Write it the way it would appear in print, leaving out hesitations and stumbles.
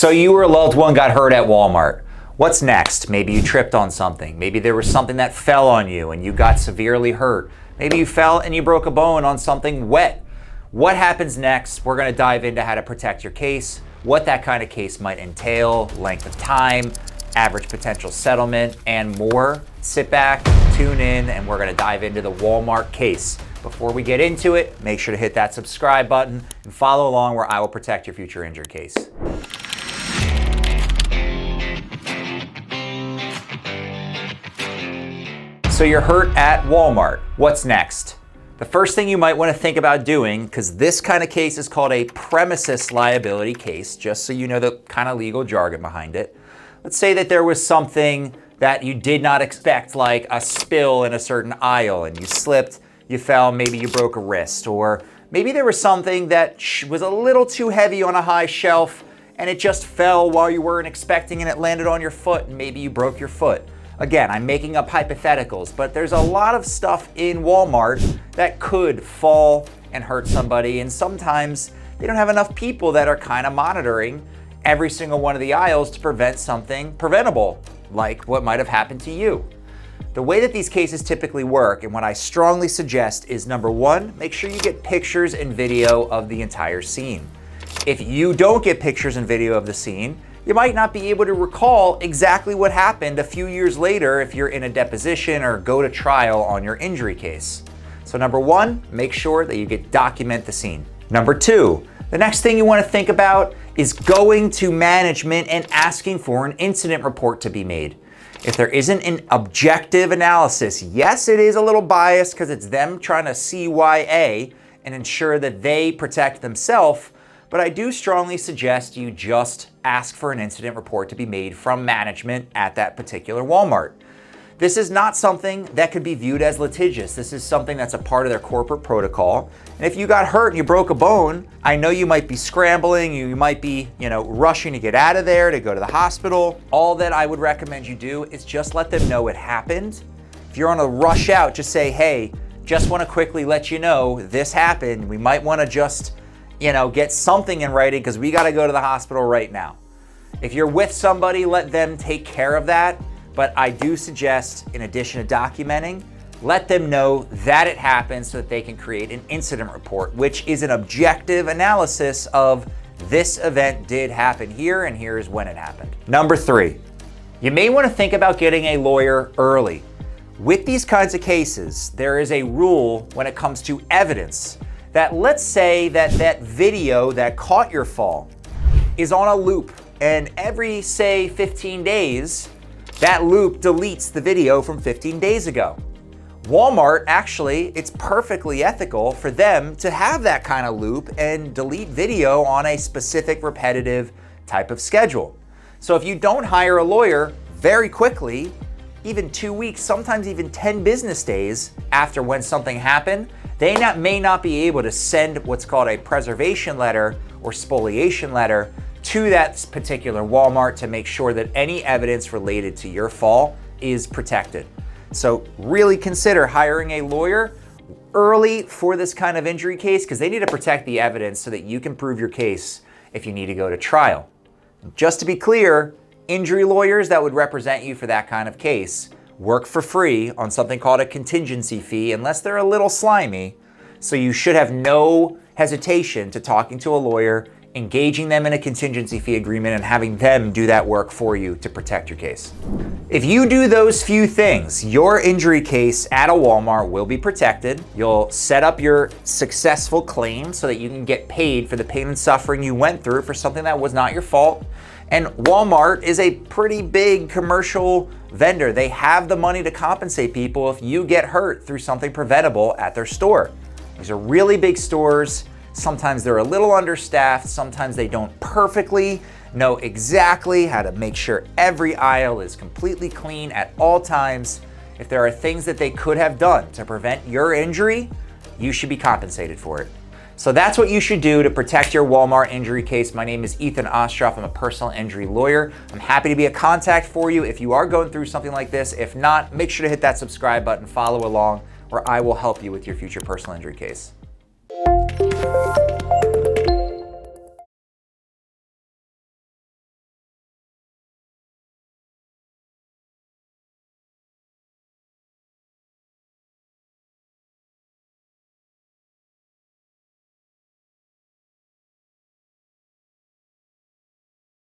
So you or a loved one got hurt at Walmart. What's next? Maybe you tripped on something. Maybe there was something that fell on you and you got severely hurt. Maybe you fell and you broke a bone on something wet. What happens next? We're going to dive into how to protect your case, what that kind of case might entail, length of time, average potential settlement, and more. Sit back, tune in, and we're going to dive into the Walmart case. Before we get into it, make sure to hit that subscribe button and follow along where I will protect your future injured case. So you're hurt at Walmart. What's next? The first thing you might want to think about doing, because this kind of case is called a premises liability case, just so you know the kind of legal jargon behind it. Let's say that there was something that you did not expect, like a spill in a certain aisle, and you slipped, you fell, maybe you broke a wrist, or maybe there was something that was a little too heavy on a high shelf and it just fell while you weren't expecting and it landed on your foot and maybe you broke your foot. Again, I'm making up hypotheticals, but there's a lot of stuff in Walmart that could fall and hurt somebody, and sometimes they don't have enough people that are kind of monitoring every single one of the aisles to prevent something preventable, like what might have happened to you. The way that these cases typically work, and what I strongly suggest, is number one, make sure you get pictures and video of the entire scene. If you don't get pictures and video of the scene, you might not be able to recall exactly what happened a few years later if you're in a deposition or go to trial on your injury case. So number one, make sure that you document the scene. Number two, the next thing you want to think about is going to management and asking for an incident report to be made. If there isn't an objective analysis, yes, it is a little biased because it's them trying to CYA and ensure that they protect themselves, but I do strongly suggest you just ask for an incident report to be made from management at that particular Walmart. This is not something that could be viewed as litigious. This is something that's a part of their corporate protocol. And if you got hurt and you broke a bone, I know you might be scrambling, you might be, rushing to get out of there, to go to the hospital. All that I would recommend you do is just let them know it happened. If you're on a rush out, just say, hey, just want to quickly let you know this happened. We might want to just get something in writing because we got to go to the hospital right now. If you're with somebody, let them take care of that. But I do suggest, in addition to documenting, let them know that it happened so that they can create an incident report, which is an objective analysis of this event did happen here and here's when it happened. Number three, you may want to think about getting a lawyer early. With these kinds of cases, there is a rule when it comes to evidence that, let's say that video that caught your fall is on a loop, and every, say, 15 days, that loop deletes the video from 15 days ago. Walmart, actually, it's perfectly ethical for them to have that kind of loop and delete video on a specific repetitive type of schedule. So if you don't hire a lawyer very quickly, even 2 weeks, sometimes even 10 business days after when something happened, they may not be able to send what's called a preservation letter or spoliation letter to that particular Walmart to make sure that any evidence related to your fall is protected. So really consider hiring a lawyer early for this kind of injury case, because they need to protect the evidence so that you can prove your case if you need to go to trial. Just to be clear, injury lawyers that would represent you for that kind of case work for free on something called a contingency fee, unless they're a little slimy. So you should have no hesitation to talking to a lawyer, engaging them in a contingency fee agreement, and having them do that work for you to protect your case. If you do those few things, your injury case at a Walmart will be protected. You'll set up your successful claim so that you can get paid for the pain and suffering you went through for something that was not your fault. And Walmart is a pretty big commercial vendor. They have the money to compensate people if you get hurt through something preventable at their store. These are really big stores. Sometimes they're a little understaffed. Sometimes they don't perfectly know exactly how to make sure every aisle is completely clean at all times. If there are things that they could have done to prevent your injury, you should be compensated for it. So that's what you should do to protect your Walmart injury case. My name is Ethen Ostroff. I'm a personal injury lawyer. I'm happy to be a contact for you if you are going through something like this. If not, make sure to hit that subscribe button, follow along, where I will help you with your future personal injury case.